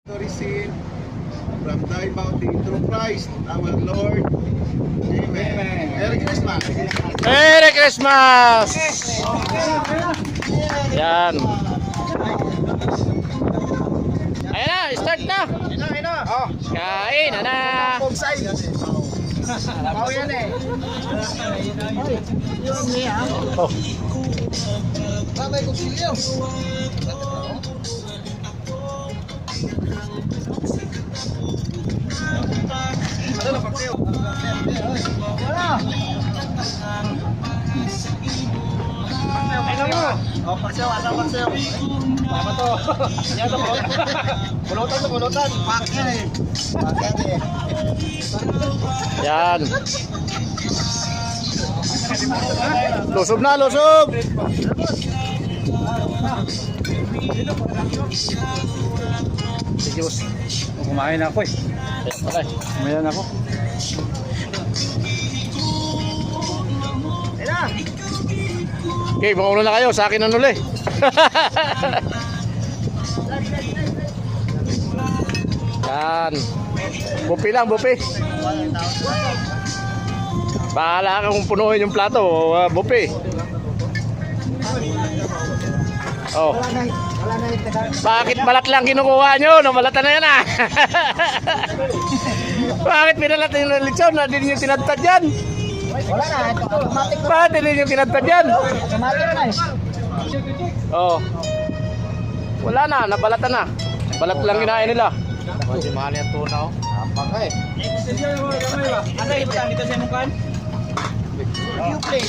To receive from thy bounty through Christ our Lord. Amen. Merry Christmas. Merry Christmas! Yan. Ayan na, start na. Ayun na. Oh, Kain na na. bonsai. Pao yan eh. Oh. Babay ko silyo. Ano na pagsiyo? Wala. Ay mo. Oh, pagsiyo, asa pagsiyo. Tama to. Yan to, pulutan to, pulutan. Pakyan eh. Pakyan eh. Yan. Lusob na, lusob. Sige, boss. Kumain na ako eh. Okay. Kumain na ako. Ayun na. Okay, mauna na kayo. Sa akin ang uli. Yan. Bupi lang, bupi. Bahala ka kung punuhin yung plato. Bupi. Oh. Wala na ito. Bakit balat lang kinukuha nyo? Namalata na yan ah. Bakit pinalat yung lechon? Hindi nyo tinadtad yan. Wala na, ito automatic. Bakit hindi nyo tinadtad yan? Automatic na eh. Oh. Wala na, nabalatan na. Balat lang kinain nila. Kasi mahal yung tuna oh. Napaka eh. Ano yung iba dito sa mukan? You play.